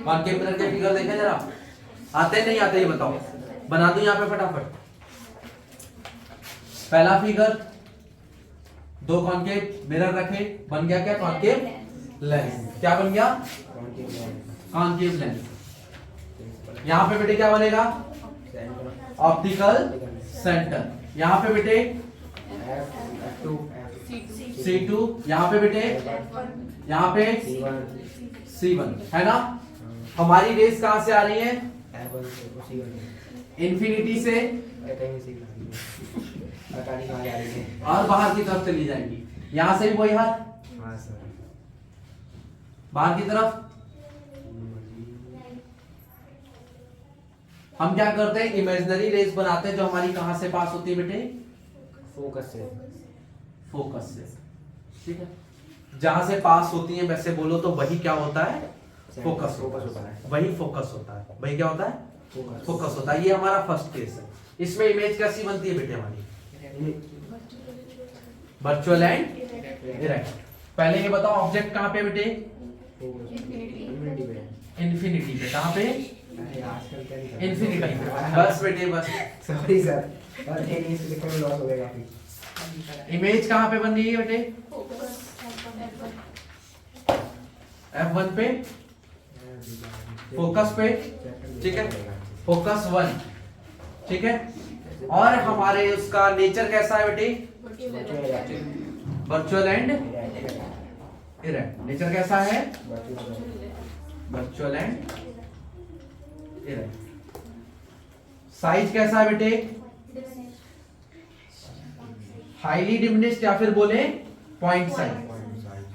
Concave mirror के figure देखें जरा, आते नहीं आते ये बताओ, बना दूं यहाँ पे फटाफट। पहला फिगर, दो कॉनकेव मिरर रखे, बन गया क्या? Concave lens. क्या बन गया? Concave lens. यहाँ पे बेटे क्या बनेगा? Optical centre. यहाँ पे बेटे C2, यहाँ पे बेटे, यहाँ पे C1 है ना। हमारी रेस कहां से आ रही है? इंफिनिटी से और बाहर की तरफ चली जाएंगी। यहां से भी वही हाल, बाहर की तरफ। हम क्या करते हैं? इमेजिनरी रेस बनाते हैं जो हमारी कहां से पास होती है बेटे? फोकस से। फोकस से, ठीक है। जहां से पास होती है वैसे बोलो तो वही क्या होता है? फोकस होता है। वही फोकस होता है। वही क्या होता है? फोकस होता है। ये हमारा फर्स्ट केस है। इसमें इमेज कैसी बनती है बेटे हमारी? Virtual and erect. पहले ये बताओ ऑब्जेक्ट कहां पे बेटे? इन्फिनिटी पे। कहां पे? इन्फिनिटी पे। बस बेटे बस। सॉरी सर, लिखने में लॉस हो गया काफी। इमेज कहां पे बन रही है बेटे? F1 पे, फोकस पे, ठीक है। फोकस 1, ठीक है। और हमारे उसका नेचर कैसा है बेटे? Virtual and erect. नेचर कैसा है? Virtual and erect. साइज कैसा है बेटे? हाईली डिमिनिश्ड या फिर बोले पॉइंट साइज।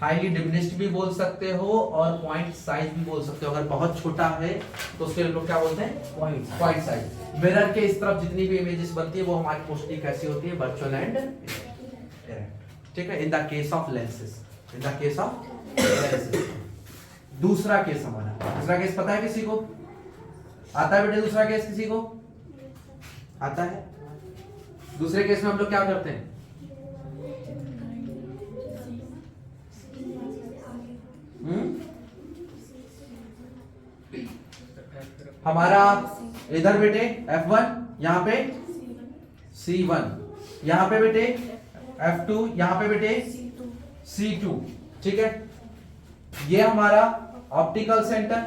हाईली डिमिनिश्ड भी बोल सकते हो और पॉइंट साइज भी बोल सकते हो। अगर बहुत छोटा है तो उसके लोग क्या बोलते हैं? Point size. मिरर के इस तरफ जितनी भी इमेजेस बनती है वो हमारी मोस्टली कैसी होती है? वर्चुअल एंड इरेक्ट, ठीक है। In the case of lenses, in the case of lenses. दूसरा केस हमारा, दूसरा केस पता है किसी को? आता है बेटे दूसरा केस किसी को? आता है? दूसरे केस में हम लोग क्या करते हैं? हमारा इधर बेटे F1, यहाँ पे C1, यहाँ पे बेटे F2, यहाँ पे बेटे C2, ठीक है। ये हमारा ऑप्टिकल सेंटर,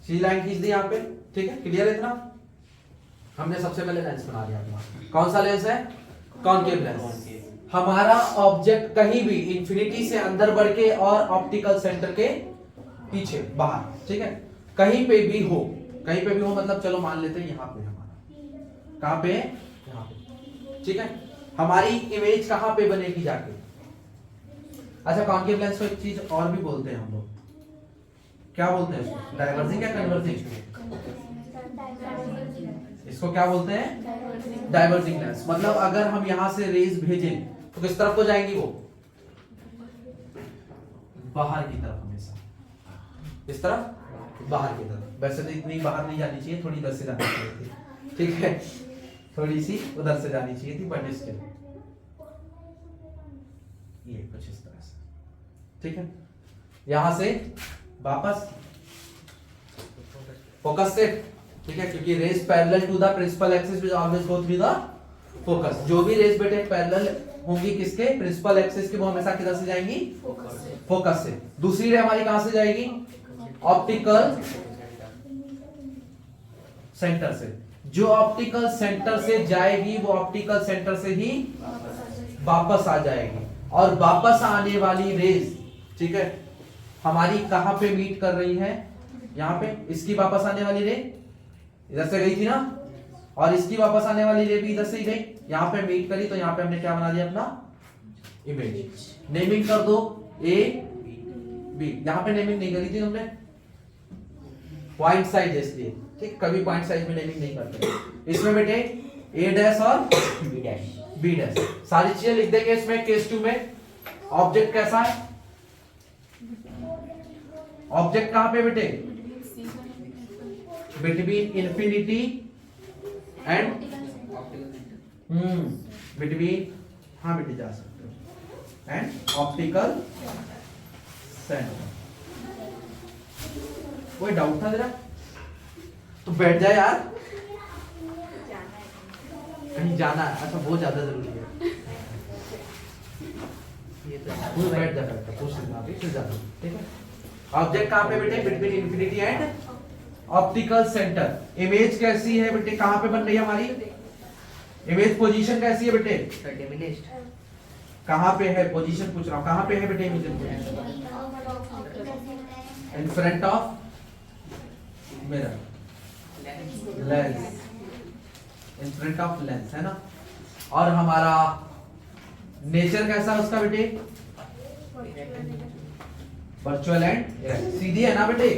सी लाइन खींच दी यहाँ पे, ठीक है। क्लियर है इतना? हमने सबसे पहले लेंस बना दिया अपना। कौन सा लेंस है? Concave lens. हमारा ऑब्जेक्ट कहीं भी इंफिनिटी से अंदर बढ़ के और ऑप्टिकल सेंटर के पीछे बाहर, ठीक है, कहीं पे भी हो, कहीं पे भी हो मतलब चलो मान लेते हैं यहाँ पे हमारा, कहाँ पे? यहाँ पे, ठीक है। हमारी इमेज कहाँ पे बनेगी जाके? अच्छा, कॉनकेव लेंस को एक चीज और भी बोलते हैं हम लोग, क्या बोलते हैं इसको? डाइवर्जिंग या कन्वर्जिंग? इसको क्या बोलते हैं? Diverging lens. मतलब अगर हम यहां से रेज भेजें तो किस तरफ को जाएंगी वो? बाहर की तरफ हमेशा। किस तरफ? बाहर की तरफ। वैसे तो इतनी बाहर नहीं जानी चाहिए, थोड़ी इधर से जानी चाहिए थी, ठीक है, थोड़ी सी उधर से जानी चाहिए थी, बट इसके ये कुछ इस तरह से, ठीक है। यहां से वापस फोकस से, ठीक है, क्योंकि rays parallel to the principal axis will always go through the focus. जो भी रेज बेटे पैरेलल होंगी किसके? प्रिंसिपल एक्सिस के, वो हमेशा किधर से जाएंगी? फोकस से। दूसरी रे हमारी कहां से जाएगी? ऑप्टिकल सेंटर से। जो ऑप्टिकल सेंटर से जाएगी वो ऑप्टिकल सेंटर से ही वापस आ जाएगी। और वापस आने वाली रेज, ठीक है, हमारी कहां पे मीट कर रही है? यहाँ पे। इसकी वापस आने वाली रे इधर से गई थी ना, और इसकी वापस आने वाली रे भी इधर से ही गई, यहाँ पे मीट करी, तो यहाँ पे हमने क्या बना दिया? अपना इमेज। नेमिंग कर दो A B। यहाँ पे नेमिंग नहीं करी थी हमने, पॉइंट साइज है इसलिए, ठीक। कभी पॉइंट साइज में नेमिंग नहीं करते। इसमें बेटे A डैश और B डैश सारी चीजें लिख देंगे इसमें। केस 2 में ऑब्जेक्ट कैसा है? ऑब्जेक्ट कहां पे बेटे? बिटवीन इंफिनिटी एंड बिटवीन, हाँ बेटे जा सकते हो, एंड ऑप्टिकल सेंटर। कोई डाउट था तेरा? तो बैठ जाए यार, कहीं जाना है, अच्छा वो ज्यादा जरूरी है। ये तो बैठ जा, पूछ लेना अभी फिर जाना, ठीक है। ऑब्जेक्ट कहाँ पे बेटे? Between infinity and optical centre. Image कैसी है बेटे? कहाँ पे बन रही है हमारी इमेज? पोजीशन कैसी है बेटे? कहाँ पे है पोजीशन? पूछ रहा हूँ कहाँ पे है बेटे image? In front of mirror, lens, in front of lens, है ना। और हमारा नेचर कैसा है उसका बेटे? वर्चुअल एंड सीधी है ना बेटे?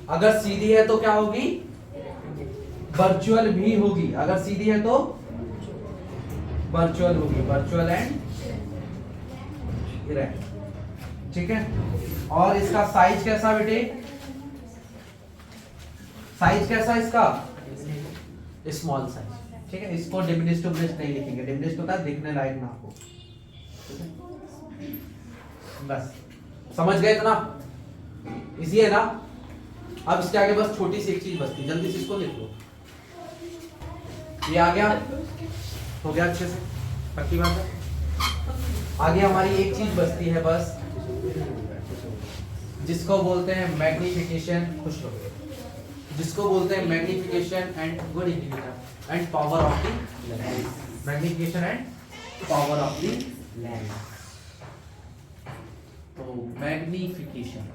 अगर सीधी है तो क्या होगी? वर्चुअल भी होगी। अगर सीधी है तो वर्चुअल होगी, वर्चुअल एंड इरेक्ट, ठीक है। और इसका साइज कैसा बेटे? साइज कैसा इसका? स्मॉल साइज, ठीक है। इसको डिमिनिश टू ब्रेस्ट नहीं लिखेंगे, डिमिनिश होता है दिखने लायक ना हो, बस समझ गए इतना? इजी है ना? अब इसके आगे बस छोटी सी एक चीज बचती, जल्दी से इसको लिख लो। ये आ गया, हो गया अच्छे से, पक्की बात है। आगे हमारी एक चीज बचती है बस, जिसको बोलते हैं मैग्निफिकेशन, खुश हो गए, जिसको बोलते हैं magnification and good indicator and power of the lens. Magnification and power of the lens. तो मैग्निफिकेशन,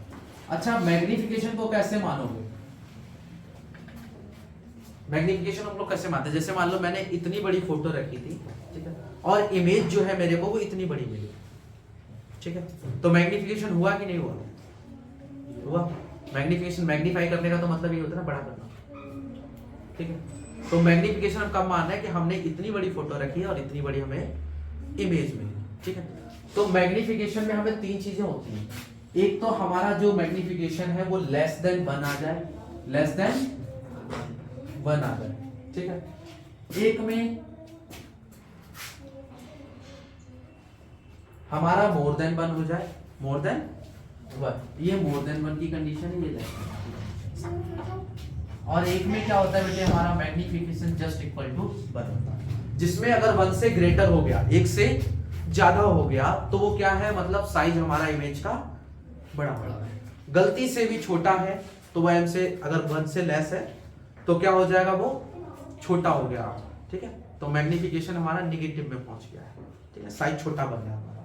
अच्छा मैग्निफिकेशन को कैसे मानोगे? मैग्निफिकेशन हम लोग कैसे मानते हैं? जैसे मान लो मैंने इतनी बड़ी फोटो रखी थी, ठीक है, और इमेज जो है मेरे को वो इतनी बड़ी मिली, ठीक है, तो मैग्निफिकेशन हुआ कि नहीं हुआ? हुआ। मैग्निफिकेशन, मैग्नीफाई करने का तो मतलब ये होता है ना, बड़ा करना, ठीक है। तो मैग्निफिकेशन हम कब मान रहे हैं कि हमने इतनी बड़ी फोटो रखी है और इतनी बड़ी हमें इमेज मिली, ठीक है। तो मैग्निफिकेशन में हमें तीन चीजें होती हैं। एक तो हमारा जो मैग्निफिकेशन है वो लेस देन 1 आ जाए, लेस देन 1 आ जाए, ठीक है। एक में हमारा मोर देन 1 हो जाए, मोर देन 1, ये मोर देन 1 की कंडीशन है, ये लेस देन। और एक में क्या होता है बेटे? हमारा मैग्निफिकेशन जस्ट इक्वल टू 1 होता है, जिसमें अगर 1 से ग्रेटर हो गया, 1 से ज्यादा हो गया, तो वो क्या है? मतलब साइज हमारा इमेज का बड़ा है। गलती से भी छोटा है तो वह m से, अगर 1 से लेस है तो क्या हो जाएगा? वो छोटा हो गया, ठीक है। तो मैग्निफिकेशन हमारा निगेटिव में पहुंच गया है, ठीक है, साइज छोटा बन गया हमारा।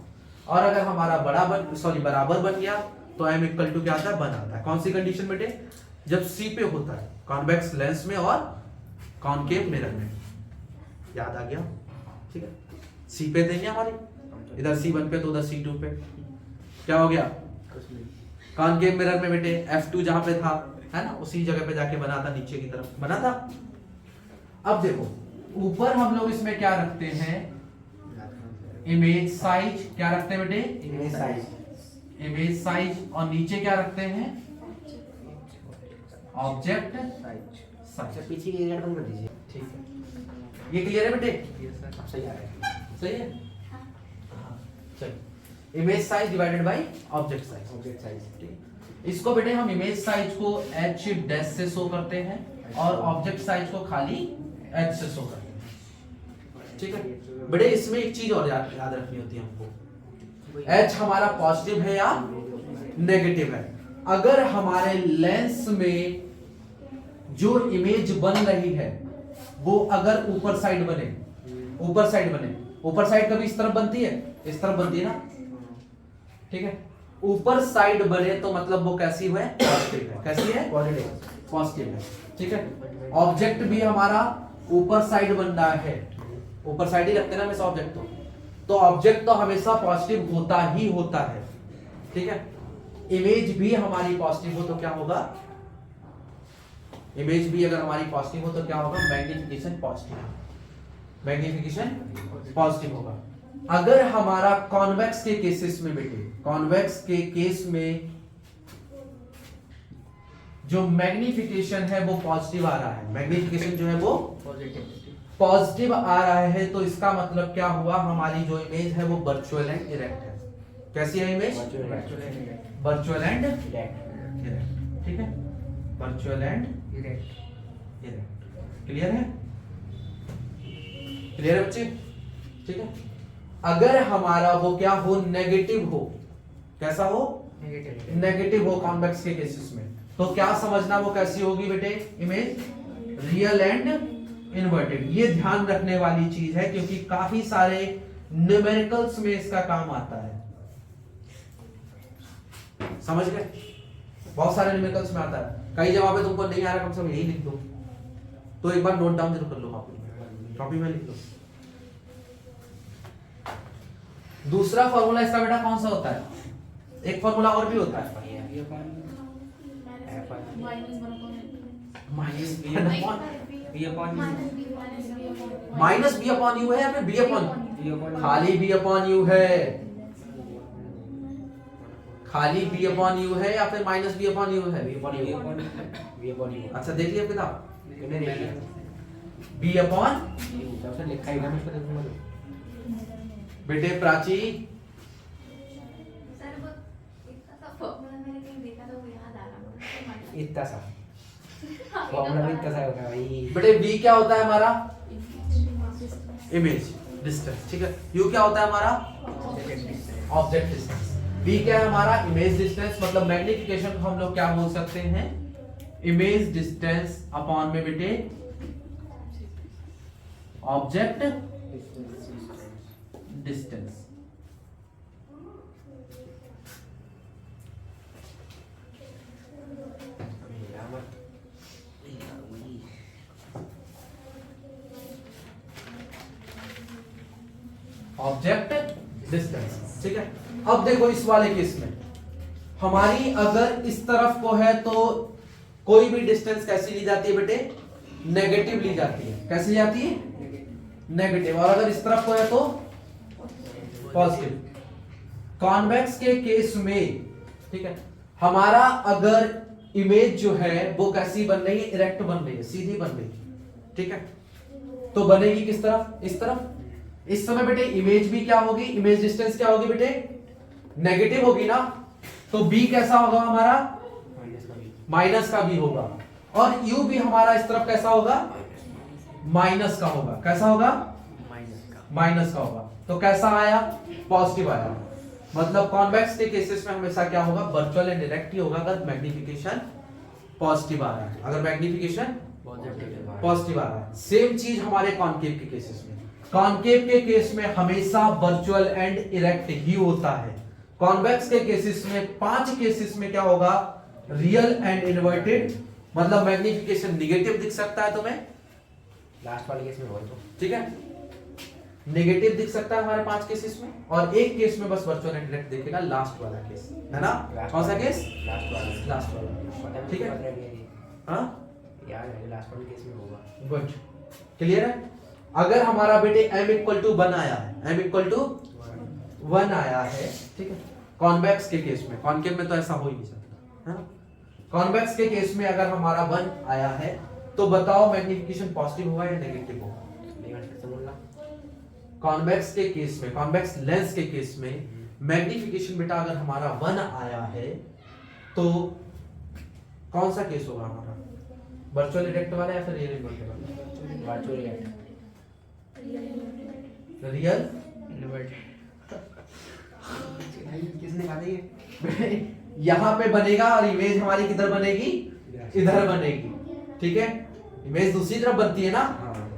और अगर हमारा बराबर बन गया तो m इक्वल टू क्या आता है? 1 आता है। कौन सी कंडीशन बेटे? जब C पे होता है, कॉन्वेक्स लेंस में और कॉनकेव मिरर में। याद आ गया, ठीक है। C पे देंगे हमारी, इधर C1 पे तो उधर C2 पे, क्या हो गया? कॉनकेव मिरर में बेटे F2 जहां पे था, है ना, उसी जगह पे जाके बना था, नीचे की तरफ बना था। अब देखो ऊपर हम लोग इसमें क्या रखते हैं? Image size. क्या रखते हैं बेटे? Image size, image size. और नीचे क्या रखते हैं? Object size. पीछे की एरिया बंद कर दीजिए, ठीक है, ये क्लियर है बेटे? अब सही आ रहा है। सही है, चलिए। Image size divided by object size, object size, ठीक। इसको बेटे हम इमेज साइज को h डैश से शो करते हैं और ऑब्जेक्ट साइज को खाली h से शो करते हैं, ठीक है। बेटे इसमें एक चीज और याद रखनी होती है हमको, h हमारा पॉजिटिव है या नेगेटिव है। अगर हमारे लेंस में जो इमेज बन रही है वो अगर ऊपर साइड बने, ऊपर साइड कभी इस तरफ बनती है, इस तरफ बनती है ना, ठीक है। ऊपर साइड बने तो मतलब वो कैसी है? पॉजिटिव है। कैसी है? पॉजिटिव है, ठीक है। ऑब्जेक्ट भी हमारा ऊपर साइड बन रहा है, ऊपर साइड ही रखते ना हमेशा ऑब्जेक्ट, तो ऑब्जेक्ट तो हमेशा पॉजिटिव होता ही होता है, ठीक है। इमेज भी हमारी पॉजिटिव हो तो क्या होगा? इमेज भी अगर हमारी पॉजिटिव हो तो क्या होगा? मैग्निफिकेशन पॉजिटिव, मैग्निफिकेशन पॉजिटिव होगा। अगर हमारा कॉन्वेक्स के केसेस में बेटे, कॉन्वेक्स के केस में जो मैग्निफिकेशन है वो पॉजिटिव आ रहा है, मैग्निफिकेशन जो है वो पॉजिटिव आ रहा है, तो इसका मतलब क्या हुआ? हमारी जो इमेज है वो वर्चुअल एंड इरेक्ट है। कैसी है इमेज? वर्चुअल एंड इरेक्ट, ठीक है। Virtual and erect. Erect. Clear है? क्लियर है बच्चे? ठीक है। अगर हमारा वो क्या हो, नेगेटिव हो, कैसा हो, नेगेटिव हो कॉन्वेक्स के केसेस में, तो क्या समझना वो कैसी होगी बेटे इमेज, रियल एंड इन्वर्टेड। ये ध्यान रखने वाली चीज है क्योंकि काफी सारे न्यूमेरिकल्स में इसका काम आता है, समझ गए? बहुत सारे न्यूमेरिकल्स में आता है, कई जगह तुमको नहीं आ रहा, कम से कम यही लिख दो, तो एक बार नोट डाउन जरूर कर लो, कॉपी में लिख लो। दूसरा फॉर्मूला इसका बेटा कौन सा होता है? एक फॉर्मूला और भी होता है, माइनस बी अपॉन यू है या फिर बी अपॉन, खाली बी अपॉन यू है, खाली बी अपॉन यू है या फिर माइनस बी अपॉन यू है? अच्छा देख लिया किताब, बी अपॉन लिखा ही ना मुझको। बेटे प्राची, इतना सा फॉर्मूला भी इतना सा होगा भाई। बेटे बी क्या होता है हमारा, इमेज डिस्टेंस, ठीक है। यू क्या होता है हमारा, ऑब्जेक्ट डिस्टेंस। बी क्या है हमारा, इमेज डिस्टेंस, मतलब मैग्निफिकेशन को हम लोग क्या बोल सकते हैं, इमेज डिस्टेंस अपॉन में बेटे ऑब्जेक्ट डिस्टेंस। ऑब्जेक्ट डिस्टेंस, ठीक है। अब देखो इस वाले केस में हमारी अगर इस तरफ को है तो कोई भी डिस्टेंस कैसी ली जाती है बेटे, नेगेटिव ली जाती है। कैसी जाती है, नेगेटिव। और अगर इस तरफ को है तो पॉजिटिव। कॉन्वेक्स के केस में, ठीक है, हमारा अगर इमेज जो है वो कैसी बन रही है, इरेक्ट बन रही है, सीधी बन रही है, ठीक है, तो बनेगी किस तरफ, इस तरफ। इस समय बेटे इमेज भी क्या होगी, इमेज डिस्टेंस क्या होगी बेटे, नेगेटिव होगी ना, तो बी कैसा होगा हमारा, माइनस का बी होगा। और यू भी हमारा इस तरफ कैसा होगा, माइनस का होगा। कैसा होगा, माइनस का होगा। तो कैसा आया, पॉजिटिव आया। मतलब कॉन्वेक्स के केसेस में हमेशा क्या होगा, वर्चुअल एंड डायरेक्ट ही होगा अगर मैग्निफिकेशन पॉजिटिव आ रहा है, अगर मैग्निफिकेशन पॉजिटिव आ रहा है। सेम चीज हमारे कॉनकेव के केसेस में, कॉनकेव के केस में हमेशा वर्चुअल एंड इरेक्ट ही होता है। कॉन्वेक्स के केसेस में 5 केसेस में क्या होगा, रियल एंड इन्वर्टेड, मतलब मैग्निफिकेशन नेगेटिव दिख सकता है तुम्हें, लास्ट वाले केस में बोल दो, ठीक है, नेगेटिव दिख सकता है हमारे 5 केसेस में, और एक केस में बस वर्चुअल एंड डायरेक्ट दिखेगा, लास्ट वाला केस है ना। कौन सा केस, लास्ट वाला, ठीक है। हाँ यार लास्ट वाले केस में होगा। गुड, क्लियर है। अगर हमारा बेटे m इक्वल टू 1 आया है, m इक्वल टू 1 आया है, ठीक है, कॉन्वेक्स के केस में, कॉनकेव में तो ऐसा हो ही नहीं सकता, है ना। कॉन्वेक्स के केस में अगर हमारा 1 आया है तो बताओ मैग्निफिकेशन पॉजिटिव होगा या नेगेटिव होगा। कॉन्वेक्स के केस में, कॉन्वेक्स लेंस के केस में मैग्निफिकेशन बेटा अगर हमारा 1 आया है तो कौन सा केस होगा हमारा, वर्चुअल इरेक्ट वाला या फिर रियल इन्वर्टेड वाला, वर्चुअल इरेक्ट, रियल किसने कहा ये, यहां पे बनेगा और इमेज हमारी किधर बनेगी, इधर बनेगी, ठीक है। इमेज दूसरी तरफ बनती है ना,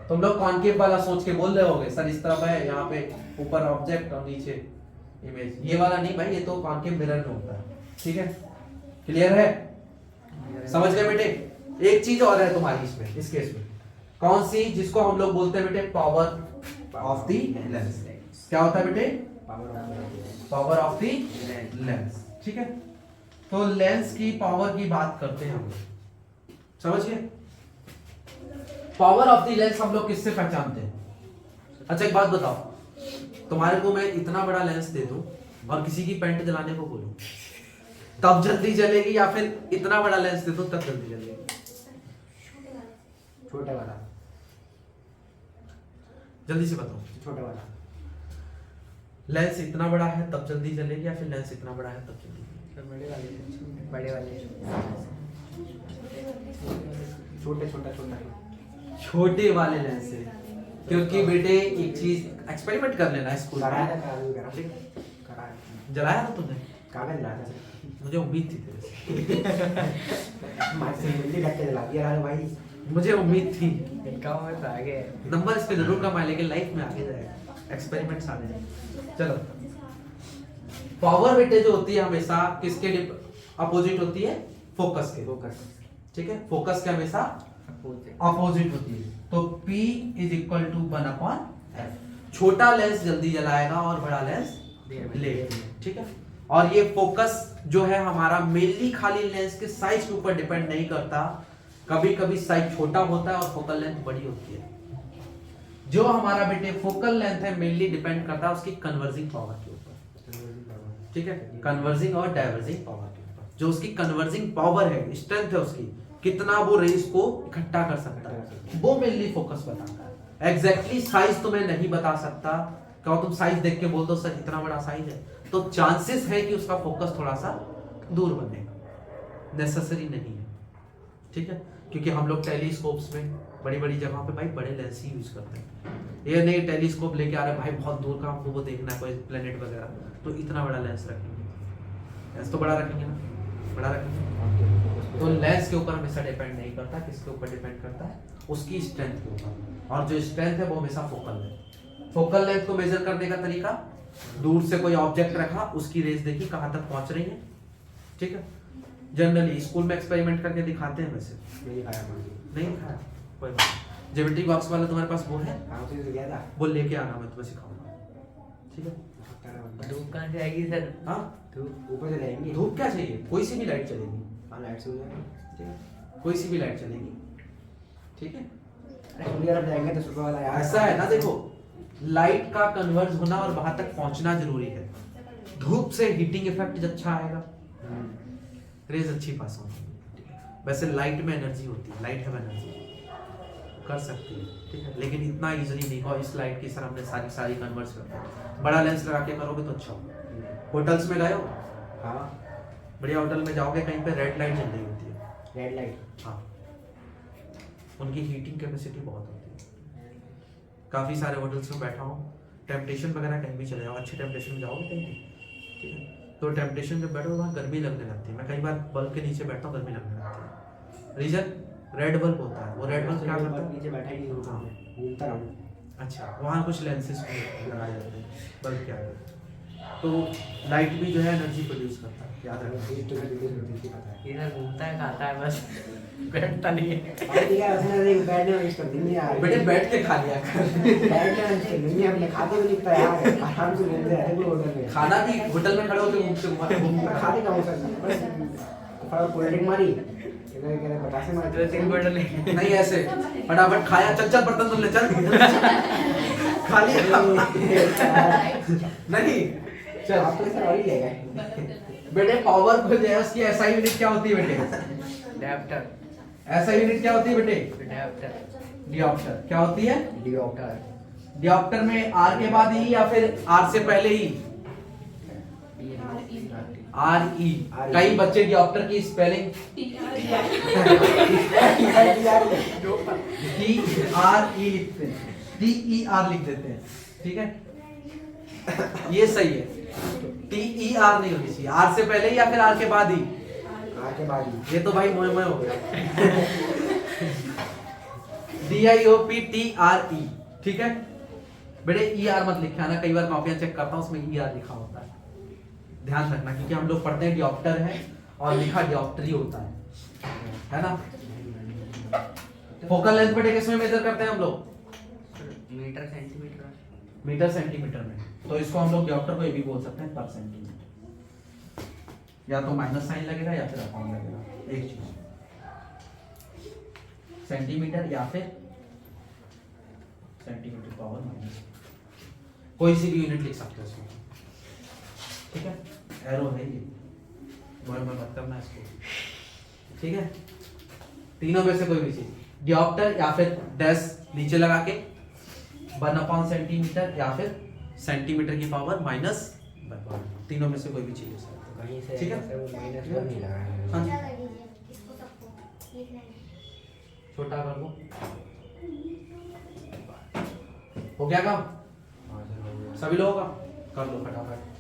तुम लोग कॉनकेव वाला सोच के बोल रहे होगे सर इस तरफ है, यहाँ पे ऊपर ऑब्जेक्ट और नीचे इमेज, ये वाला नहीं भाई, ये तो कॉनकेव मिरर में होता है, ठीक है। क्लियर है, समझ गए बेटे। एक चीज और है तुम्हारी इसमें, इस केस में, कौन सी, जिसको हम लोग बोलते हैं बेटे पावर ऑफ द लेंस। क्या होता है बेटे, पावर ऑफ द लेंस, ठीक है। तो लेंस की पावर की बात करते हैं हम लोग, समझ गए। पावर ऑफ द लेंस हम लोग किससे पहचानते हैं। अच्छा एक बात बताओ, तुम्हारे को मैं इतना बड़ा लेंस दे दूं और किसी की पेंट जलाने को बोलूं, तब जल्दी जलेगी या फिर इतना बड़ा लेंस दे दूं तब जल्दी जलेगी, छोटा वाला, जल्दी से बताओ। छोटा वाला, लेंस इतना बड़ा है तब जल्दी जलेगी या फिर लेंस इतना बड़ा है तब जल्दी जलेगी, बड़े वाले, बड़े वाले, छोटे छोटा छोटा छोटे वाले लेंस से, क्योंकि बेटे एक चीज एक्सपेरिमेंट कर लेना स्कूल कराया में। था कराया जलाया था तुमने? कागज लाया था मुझे उम्मीद थी तेरे से। मार से मिलती रख के जला दिया यार भाई। मुझे उम्मीद थी। इनका में आगे नंबर इस पे जरूर कमाए, लेकिन लाइफ में आगे जाएगा, एक्सपेरिमेंट्स आने जाएंगे। चलो, पावर बेटे जो होती है हमेशा किसके अपोजिट होती है? फोकस के। फोकस ठीक है, फोकस के हमेशा अपोजिट होती है। तो P is equal to 1/f। छोटा लेंस जल्दी जलाएगा और बड़ा लेंस लेट। ठीक है, और ये फोकस जो है हमारा मेनली खाली लेंस के साइज के ऊपर डिपेंड नहीं करता, कभी कभी साइज छोटा होता है और फोकल लेंथ बड़ी होती है। जो हमारा बेटे फोकल लेंथ है मेनली डिपेंड करता है उसकी कन्वर्जिंग पावर के ऊपर। ठीक है, कन्वर्जिंग और डाइवर्जिंग पावर के ऊपर। जो उसकी कन्वर्जिंग पावर है, स्ट्रेंथ है उसकी, कितना वो रेज को इकट्ठा कर सकता है, वो मेनली फोकस बताता है। एग्जैक्टली साइज तो मैं नहीं बता सकता, क्या तुम साइज देख के बोल दो सर इतना बड़ा साइज है, तो चांसेस है कि उसका फोकस थोड़ा सा दूर बनेगा, नेसेसरी नहीं है। ठीक है, क्योंकि हम लोग टेलीस्कोप्स में बड़ी बड़ी जगह पे भाई बड़े लेंस ही यूज करते हैं। ये नहीं टेलीस्कोप लेके आ रहे भाई बहुत दूर का हमको वो देखना है कोई प्लेनेट वगैरह, तो इतना बड़ा लेंस रखेंगे, लेंस तो बड़ा रखेंगे ना, बड़ा रखेंगे। तो लेंस के ऊपर हमेशा डिपेंड नहीं करता, किसके ऊपर डिपेंड करता है? उसकी स्ट्रेंथ के ऊपर, और जो स्ट्रेंथ है वो हमेशा फोकल लेंथ। फोकल लेंथ को मेजर करने का तरीका, दूर से कोई ऑब्जेक्ट रखा, उसकी रेंज देखी कहां तक पहुंच रही है। ठीक है, जनरली स्कूल में एक्सपेरिमेंट करके दिखाते हैं, वैसे नहीं दिखाया कोई बात। ज्योमेट्री बॉक्स वाला तुम्हारे पास वो है, वो लेके आना, मैं तुम्हें सिखाऊंगा। ठीक है, धूप कहाँ से आएगी सर? हाँ धूप ऊपर से जाएंगी। धूप क्या चाहिए, कोई सी भी लाइट चलेगी। हाँ लाइट से हो जाएगा। ठीक है, कोई सी भी लाइट चलेगी। ठीक है, अरे यार जाएंगे तो सुबह वाला यार। ऐसा है ना, देखो लाइट का कन्वर्ज होना और वहां तक पहुंचना जरूरी है। धूप से हीटिंग इफेक्ट अच्छा आएगा, रेज अच्छी पास होगी। वैसे लाइट में एनर्जी होती है, लाइट है एनर्जी कर सकती है। ठीक है, लेकिन इतना इजीली नहीं। और इस लाइट की सर हमने सारी कन्वर्ट कर दी। बड़ा लेंस लगा के करोगे तो अच्छा होगा। होटल्स में गए हो? हाँ बढ़िया होटल में जाओगे, कहीं पे रेड लाइट जल रही होती है। रेड लाइट, हाँ, उनकी हीटिंग कैपेसिटी बहुत होती है। काफ़ी सारे होटल्स में बैठा हूँ, टेम्पटेशन वगैरह कहीं भी चले जाओ, अच्छे टेम्पटेशन में जाओगे कहीं भी, ठीक है, तो टेम्पटेशन जब बैठो वहाँ गर्मी लगने लगती है। मैं कई बार बल्ब के नीचे बैठता हूँ, गर्मी लगने लगती है। रीजन रेड बल्ब होता है। वो रेड बल्ब क्या करता है? नीचे बैठा ही नहीं होता, घूमता रहूँ। अच्छा, वहाँ कुछ लेंसेज लगाए जाते हैं बल्ब के आगे, तो लाइट भी जो है एनर्जी प्रोड्यूस करता है, याद रखना। इधर घूमता है, खाता है, बस बैठता नहीं है। ठीक है, उसने नहीं बैठने में इसको दिन नहीं आ रही। बेटे बैठ के खा लिया कर। बैठने में इसको दिन नहीं, हमने खाते भी नहीं तैयार है, आराम से घूमते रहते हैं होटल में। खाना भी होटल में खड़े होकर घूमते खाते कहाँ हो सकता, बस फटाफट कोल्ड ड्रिंक मारी, इधर इधर बतासे मारे, 3 बोतल नहीं ऐसे फटाफट खाया, चल चल बर्तन धुल ले चल, खा लिया नहीं चल। आप तो ऐसा और ही ले गए। बेटे पावर को जो है उसकी एसआई यूनिट क्या होती है बेटे? डायप्टर। एसआई यूनिट क्या होती है बेटे? डायप्टर। डिऑप्टर। क्या होती है? डिऑप्टर। डिऑप्टर में आर के बाद ई या फिर आर से पहले ही? R E. कई बच्चे डिऑप्टर की स्पेलिंग टी आर ई लिखते हैं, टी ई आर लिख देते हैं। ठीक है, ये सही है, टी ई आर नहीं होनी चाहिए। आर से पहले या फिर आर के बाद ही? आर के बाद ही। ये तो भाई मोए मोए हो गया। D I O P T R E. ठीक है बेटे, ई आर मत लिखे आना, कई बार कॉपियां चेक करता हूं उसमें ई आर लिखा होता है, ध्यान रखना, क्योंकि हम लोग पढ़ते हैं डिऑप्टर है और लिखा डिऑप्टरी होता है ना। फोकल लेंथ बेटे किसमें मेजर करते हैं हम लोग? Metre centimetre. मीटर सेंटीमीटर में, तो इसको हम लोग डिऑप्टर को ये भी बोल सकते हैं पर सेंटीमीटर, या तो माइनस साइन लगेगा या फिर अपॉन लगेगा, एक चीज सेंटीमीटर या फिर सेंटीमीटर पावर माइनस, कोई सी भी यूनिट लिख सकते हो इसमें। ठीक है, एरो है ये, मैं मत करना इसको। ठीक है, तीनों में से कोई भी चीज, डिऑप्टर या फिर डैश नीचे लगा के 1/, सेंटीमीटर या फिर सेंटीमीटर की पावर माइनस, तीनों में से कोई भी चीज हो सकती है। ठीक है, माइनस 1 नहीं लगा है। हाँ जी, छोटा कर दो। हो गया काम सभी लोगों का? कर लो फटाफट।